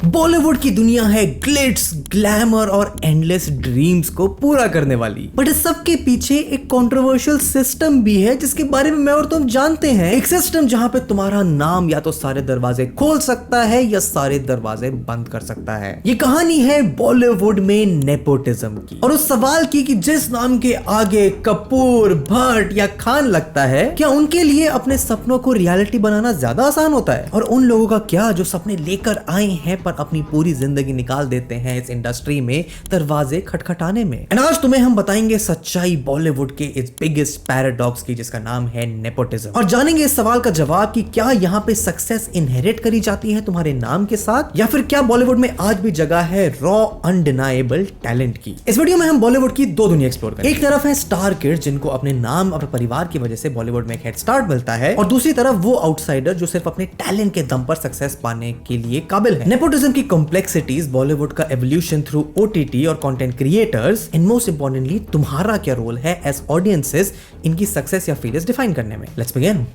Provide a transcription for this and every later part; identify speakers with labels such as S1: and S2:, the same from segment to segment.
S1: बॉलीवुड की दुनिया है ग्लिट्स, ग्लैमर और एंडलेस ड्रीम्स को पूरा करने वाली, बट इस सब के पीछे एक कंट्रोवर्शियल सिस्टम भी है जिसके बारे में मैं और तुम जानते हैं। एक सिस्टम जहां पे तुम्हारा नाम या तो सारे दरवाजे खोल सकता है या सारे दरवाजे बंद कर सकता है। ये कहानी है बॉलीवुड में नेपोटिज्म की, और उस सवाल की कि जिस नाम के आगे कपूर, भट्ट या खान लगता है, क्या उनके लिए अपने सपनों को रियलिटी बनाना ज्यादा आसान होता है? और उन लोगों का क्या जो सपने लेकर आए हैं पर अपनी पूरी जिंदगी निकाल देते हैं इस इंडस्ट्री में दरवाजे खटखटाने में। एंड आज तुम्हें हम बताएंगे सच्चाई बॉलीवुड के इस बिगेस्ट पैराडॉक्स की, जिसका नाम है नेपोटिज्म, और जानेंगे इस सवाल का जवाब कि क्या यहाँ पे सक्सेस इनहेरिट करी जाती है तुम्हारे नाम के साथ, या फिर क्या बॉलीवुड में आज भी जगह है रॉ अनडिनाएबल टैलेंट की। इस वीडियो में हम बॉलीवुड की दो दुनिया एक्सप्लोर करेंगे। एक तरफ है स्टार किड्स जिनको अपने नाम और परिवार की वजह से बॉलीवुड में एक हेड स्टार्ट मिलता है, और दूसरी तरफ वो आउटसाइडर जो सिर्फ अपने टैलेंट के दम पर सक्सेस पाने के लिए काबिल है। नेपोटिज्म की कॉम्प्लेक्सिटीज, बॉलीवुड का एवोल्यूशन थ्रू ओटीटी और content creators, and most importantly तुम्हारा क्या रोल है एज ऑडियंसेस इनकी सक्सेस या फेलियर्स डिफाइन करने में। Let's begin.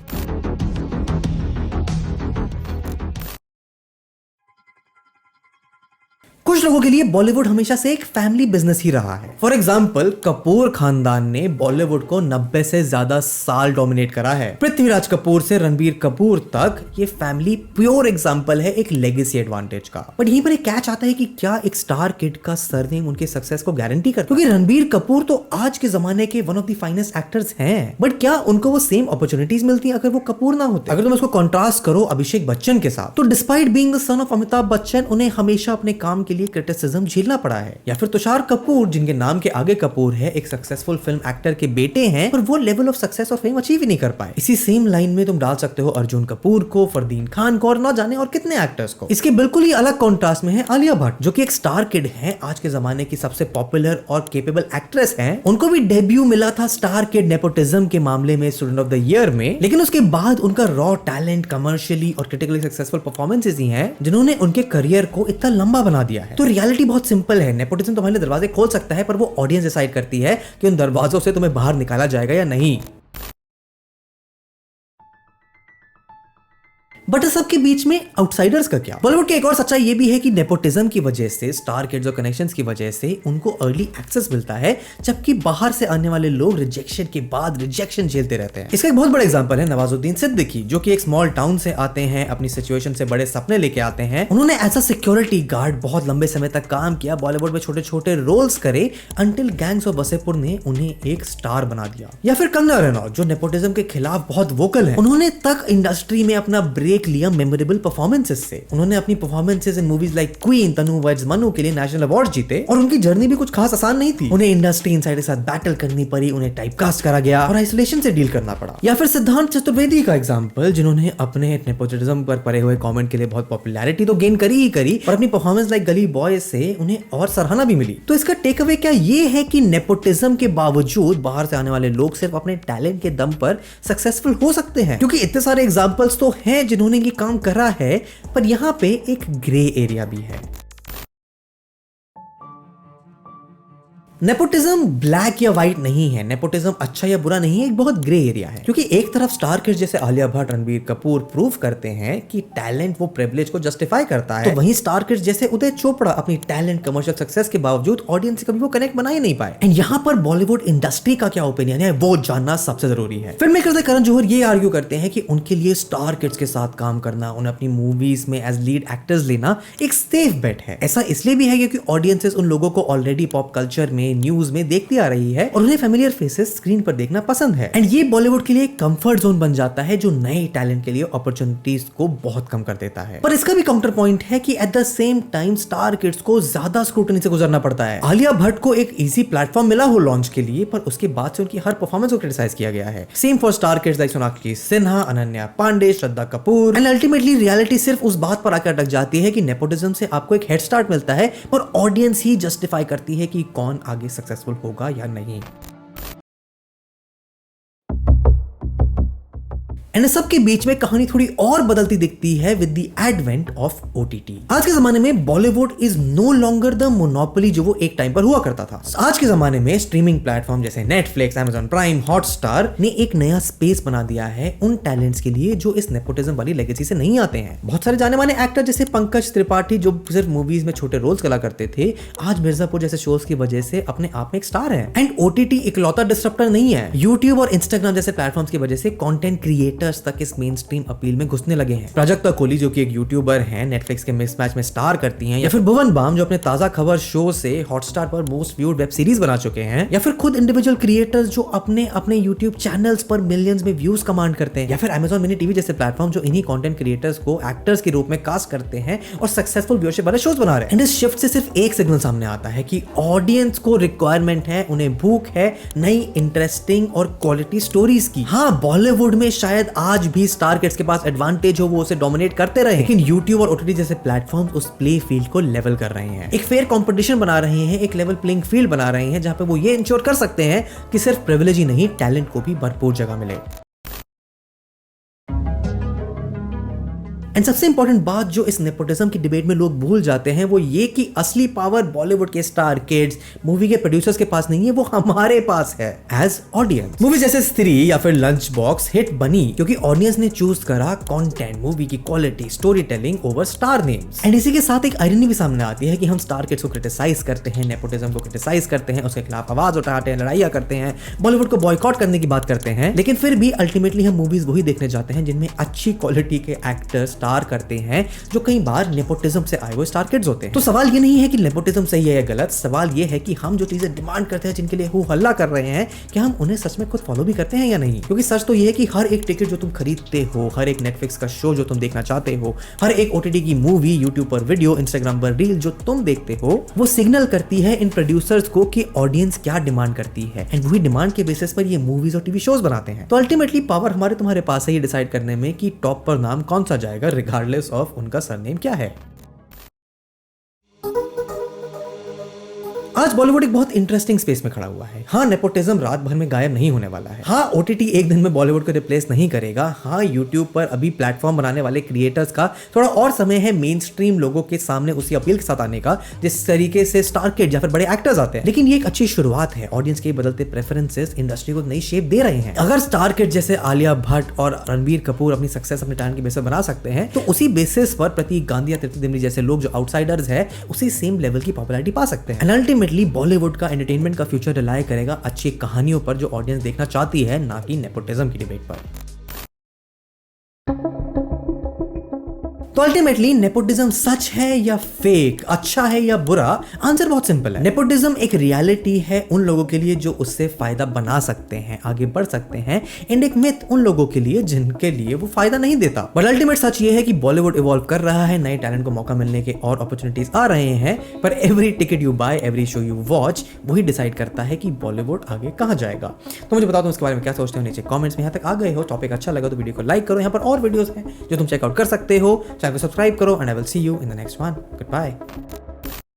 S1: कुछ लोगों के लिए बॉलीवुड हमेशा से एक फैमिली बिजनेस ही रहा है। फॉर एग्जाम्पल, कपूर खानदान ने बॉलीवुड को 90 से ज्यादा साल डोमिनेट करा है। पृथ्वीराज कपूर से रणबीर कपूर तक ये फैमिली प्योर एग्जाम्पल है एक लेगेसी एडवांटेज का। बट यहीं पर एक कैच आता है कि क्या एक स्टार किड का सरनेम उनके सक्सेस को गारंटी करता है? क्योंकि रणबीर कपूर तो आज के जमाने के one of the finest actors हैं, बट क्या उनको वो सेम अपॉर्चुनिटीज मिलती है अगर वो कपूर ना होते? अगर तुम इसको कॉन्ट्रास्ट करो अभिषेक बच्चन के साथ, तो despite being the son of Amitabh Bachchan, उन्हें हमेशा अपने काम के लिए क्रिटिसिज्म झेलना पड़ा है। या फिर तुषार कपूर, जिनके नाम के आगे कपूर है, एक सक्सेसफुल फिल्म एक्टर के बेटे हैं, पर वो लेवल ऑफ सक्सेस और फेम अचीव ही नहीं कर पाए। इसी सेम लाइन में तुम डाल सकते हो अर्जुन कपूर को, फरदीन खान को, और ना जाने और कितने एक्टर्स को। इसके बिल्कुल ही अलग कॉन्ट्रास्ट में है आलिया भट्ट, जो कि एक स्टार किड है, आज के जमाने की सबसे पॉपुलर और केपेबल एक्ट्रेस हैं। उनको भी डेब्यू मिला था स्टार किड नेपोटिज्म के मामले में स्टूडेंट ऑफ द ईयर में, लेकिन उसके बाद उनका रॉ टैलेंट, कमर्शियली और क्रिटिकली सक्सेसफुल परफॉर्मेंसेस ही हैं जिन्होंने उनके करियर को इतना लंबा बना दिया है। तो रियलिटी बहुत सिंपल है, नेपोटिज्म तुम्हारे दरवाजे खोल सकता है, पर वो ऑडियंस डिसाइड करती है कि उन दरवाजों से तुम्हें बाहर निकाला जाएगा या नहीं। बट इस सबके बीच में आउटसाइडर्स का क्या? बॉलीवुड की एक और सच्चाई ये भी है कि नेपोटिज्म की वजह से, स्टार किड्स और कनेक्शंस की वजह से उनको अर्ली एक्सेस मिलता है, जबकि बाहर से आने वाले लोग रिजेक्शन के बाद रिजेक्शन झेलते रहते हैं। इसका एक बहुत बड़ा एग्जांपल है नवाजुद्दीन सिद्दीकी, जो कि एक स्मॉल टाउन से आते हैं, अपनी सिचुएशन से बड़े सपने लेके आते हैं। उन्होंने एज अ सिक्योरिटी गार्ड बहुत लंबे समय तक काम किया, बॉलीवुड में छोटे छोटे रोल्स करे, अंटिल गैंग्स ऑफ वसेपुर ने उन्हें एक स्टार बना दिया। या फिर कंगना रनौत, जो नेपोटिज्म के खिलाफ बहुत वोकल है, उन्होंने तक इंडस्ट्री में अपना ब्रेक लिया मेमोरेबल परफॉर्मेंसेस से। उन्होंने अपनी परफॉर्मेंसेस इन मूवीज लाइक क्वीन, तनु वर्सेस मनु के लिए नेशनल अवार्ड जीते, और उनकी जर्नी भी कुछ खास आसान नहीं थी। उन्हें इंडस्ट्री इनसाइड के साथ बैटल करनी पड़ी, उन्हें टाइपकास्ट करा गया और आइसोलेशन से डील करना पड़ा। या फिर सिद्धांत चतुर्वेदी का एग्जांपल, जिन्होंने अपने नेपोटिज्म पर पड़े हुए कमेंट के लिए बहुत पॉपुलैरिटी तो गेन करी ही करी, और अपनी परफॉर्मेंस लाइक गली बॉय से उन्हें और सराहना भी मिली। तो इसका टेक अवे क्या ये है कि नेपोटिज्म के बावजूद बाहर से आने वाले लोग सिर्फ अपने टैलेंट के दम पर सक्सेसफुल हो सकते हैं, क्योंकि इतने सारे एग्जांपल्स तो हैं जिन्होंने ये काम करा है, पर यहां पे एक ग्रे एरिया भी है। नेपोटिज्म ब्लैक या व्हाइट नहीं है, नेपोटिज्म अच्छा या बुरा नहीं है, एक बहुत ग्रे एरिया है। क्योंकि एक तरफ स्टार किड्स जैसे आलिया भट्ट, रणबीर कपूर प्रूव करते हैं कि टैलेंट वो प्रिविलेज को जस्टिफाई करता है, तो वहीं स्टार किड्स जैसे उदय चोपड़ा अपनी टैलेंट, कमर्शियल सक्सेस के बावजूद ऑडियंस से कभी वो कनेक्ट बना ही नहीं पाए। एंड यहाँ पर बॉलीवुड इंडस्ट्री का क्या ओपिनियन है वो जानना सबसे जरूरी है। फिल्म मेकर्स करण जौहर ये आर्ग्यू करते हैं कि उनके लिए स्टार किड्स के साथ काम करना, उन्हें अपनी मूवीज में एज लीड एक्टर्स लेना एक सेफ बेट है। ऐसा इसलिए भी है क्योंकि ऑडियंसेस उन लोगों को ऑलरेडी पॉप कल्चर में, न्यूज में देखती आ रही है, और उन्हें फेमिलियर फेसेस स्क्रीन पर देखना पसंद है। एंड ये बॉलीवुड के लिए एक कंफर्ट जोन बन जाता है, जो नए टैलेंट के लिए अपॉर्चुनिटीज को बहुत कम कर देता है। पर इसका भी काउंटर पॉइंट है कि at the same time star kids को ज्यादा स्क्रूटनी से गुजरना पड़ता है। आलिया भट्ट को एक इजी प्लेटफॉर्म मिला हो लॉन्च के लिए, पर उसके बाद से उनकी हर परफॉर्मेंस को क्रिटिसाइज किया गया है। Same for star kids like Sonakshi Sinha, Ananya Pandey, Shraddha Kapoor. And ultimately reality सिर्फ उस बात पर आकर अटक जाती है कि नेपोटिज्म से आपको एक हेड स्टार्ट मिलता है, पर ऑडियंस ही जस्टिफाई करती है कि कौन आगे सक्सेसफुल होगा या नहीं। एंड सबके बीच में कहानी थोड़ी और बदलती दिखती है with the advent of OTT। आज के जमाने में Bollywood is no longer the monopoly जो वो एक टाइम पर हुआ करता था। आज के जमाने में स्ट्रीमिंग प्लेटफॉर्म जैसे नेटफ्लिक्स, Amazon प्राइम, हॉटस्टार ने एक नया स्पेस बना दिया है उन टैलेंट्स के लिए जो इस नेपोटिज्म वाली लेगेसी से नहीं आते हैं। बहुत सारे जाने माने एक्टर जैसे पंकज त्रिपाठी जो सिर्फ मूवीज में छोटे रोल्स करा करते थे, आज मिर्जापुर जैसे शोज की वजह से अपने आप में एक स्टार है। एंड OTT इकलौता डिस्ट्रप्टर नहीं है। यूट्यूब और इंस्टाग्राम जैसे प्लेटफॉर्म्स की वजह से कंटेंट क्रिएटर्स तक इस मेन स्ट्रीम अपील में घुसने लगे हैं। प्राजक्ता कोहली जो कि एक यूट्यूबर हैं, नेटफ्लिक्स के मिसमैच में स्टार करती हैं, या फिर भुवन बाम जो अपने ताजा खबर शो से हॉटस्टार पर मोस्ट व्यूड वेब सीरीज बना चुके हैं, या फिर खुद इंडिविजुअल क्रिएटर्स जो अपने यूट्यूब चैनल्स पर मिलियंस में व्यूज कमांड करते हैं, या फिर Amazon मिनी टीवी जैसे प्लेटफॉर्म जो इन्हीं कंटेंट क्रिएटर्स को एक्टर्स के रूप में कास्ट करते हैं और सक्सेसफुल व्यूअरशिप वाले शोज बना रहे हैं। एंड इस शिफ्ट से सिर्फ एक सिग्नल सामने आता है कि ऑडियंस को रिक्वायरमेंट है, उन्हें भूख है नई इंटरेस्टिंग और क्वालिटी स्टोरीज की। हाँ, बॉलीवुड में शायद आज भी स्टार किड्स के पास एडवांटेज हो, वो उसे डोमिनेट करते रहे, लेकिन यूट्यूब और OTT जैसे प्लेटफॉर्म्स उस प्ले फील्ड को लेवल कर रहे हैं, एक फेयर कंपटीशन बना रहे हैं, एक लेवल प्लेइंग फील्ड बना रहे हैं जहां पे वो ये इंश्योर कर सकते हैं कि सिर्फ प्रिविलेज ही नहीं, टैलेंट को भी भरपूर जगह मिले। एंड सबसे इंपॉर्टेंट बात जो इस नेपोटिज्म की डिबेट में लोग भूल जाते हैं वो ये कि असली पावर बॉलीवुड के स्टार किड्स, मूवी के प्रोड्यूसर्स के पास नहीं है, वो हमारे पास है एज ऑडियंस। मूवी जैसे स्त्री या फिर लंच बॉक्स हिट बनी क्योंकि ऑडियंस ने चूज करा कंटेंट, मूवी की quality, story telling over star names. And इसी के साथ एक आयरनी भी सामने आती है कि हम स्टार किड्स को क्रिटिसाइज करते हैं, नेपोटिज्म को क्रिटिसाइज करते हैं, उसके खिलाफ आवाज उठाते हैं, लड़ाइयां करते हैं, बॉलीवुड को बॉयकॉट करने की बात करते हैं, लेकिन फिर भी अल्टीमेटली हम मूवीज वही देखने जाते हैं जिनमें अच्छी क्वालिटी के एक्टर्स स्टार करते हैं जो कई बार नेपोटिज्म से आए हुए स्टार किड्स होते हैं। तो सवाल ये नहीं है कि नेपोटिज्म सही है या गलत, सवाल ये है कि हम जो चीजें डिमांड करते हैं, जिनके लिए हु हल्ला कर रहे हैं, क्या हम उन्हें सच में खुद फॉलो भी करते हैं या नहीं। क्योंकि सच तो ये है कि हर एक टिकट जो तुम खरीदते हो, हर एक नेटफ्लिक्स का शो जो तुम देखना चाहते हो, हर एक OTT की मूवी, यूट्यूब पर वीडियो, इंस्टाग्राम पर रील जो तुम देखते हो, वो सिग्नल करती है इन प्रोड्यूसर्स को कि ऑडियंस क्या डिमांड करती है, एंड वही डिमांड के बेसिस पर ये मूवीज और टीवी शोज बनाते हैं। तो अल्टीमेटली पावर हमारे तुम्हारे पास है ये डिसाइड करने में कि टॉप पर नाम कौन सा जाएगा, रिगार्डलेस ऑफ उनका सरनेम क्या है। आज बॉलीवुड एक बहुत इंटरेस्टिंग स्पेस में खड़ा हुआ है। हाँ, नेपोटिज्म रात भर में गायब नहीं होने वाला है। हाँ, OTT एक दिन में बॉलीवुड को रिप्लेस नहीं करेगा। हाँ, यूट्यूब पर अभी प्लेटफॉर्म बनाने वाले क्रिएटर्स का थोड़ा और समय है मेन स्ट्रीम लोगों के सामने उसी अपील के साथ आने का जिस तरीके से स्टार किड या फिर बड़े एक्टर्स आते हैं, लेकिन ये एक अच्छी शुरुआत है। ऑडियंस के बदलते प्रेफरेंसेस इंडस्ट्री को नई शेप दे रहे हैं। अगर स्टार किड जैसे आलिया भट्ट और रणबीर कपूर अपनी सक्सेस अपने टैलेंट के बेसिस बना सकते हैं, तो उसी बेसिस पर प्रतीक गांधी या तृप्ति डिमरी जैसे लोग जो आउटसाइडर्स है उसी सेम लेवल की पॉपुलैरिटी पा सकते हैं। एंड अल्टीमेटली बॉलीवुड का एंटरटेनमेंट का फ्यूचर रिलाय करेगा अच्छी कहानियों पर जो ऑडियंस देखना चाहती है, ना कि नेपोटिज्म की डिबेट पर। तो अल्टीमेटली नेपोटिज्म सच है या फेक, अच्छा है या बुरा? आंसर बहुत सिंपल है। नेपोटिज्म एक रियलिटी है उन लोगों के लिए जो उससे फायदा बना सकते हैं, आगे बढ़ सकते हैं, एंड एक मिथ उन लोगों के लिए जिनके लिए वो फायदा नहीं देता। बट अल्टीमेट सच ये है कि बॉलीवुड इवॉल्व कर रहा है, नए टैलेंट को मौका मिलने के और अपॉर्चुनिटीज आ रहे हैं, पर every ticket you buy, every show you watch वही डिसाइड करता है कि बॉलीवुड आगे कहां जाएगा। तो मुझे बता दो इसके बारे में क्या सोचते हो नीचे कमेंट्स में। यहाँ तक आ गए हो, टॉपिक अच्छा लगा तो वीडियो को लाइक करो। यहाँ पर और वीडियोस हैं जो तुम चेकआउट कर सकते हो। चैनल को सब्सक्राइब करो and I will see you in the next one. Good bye.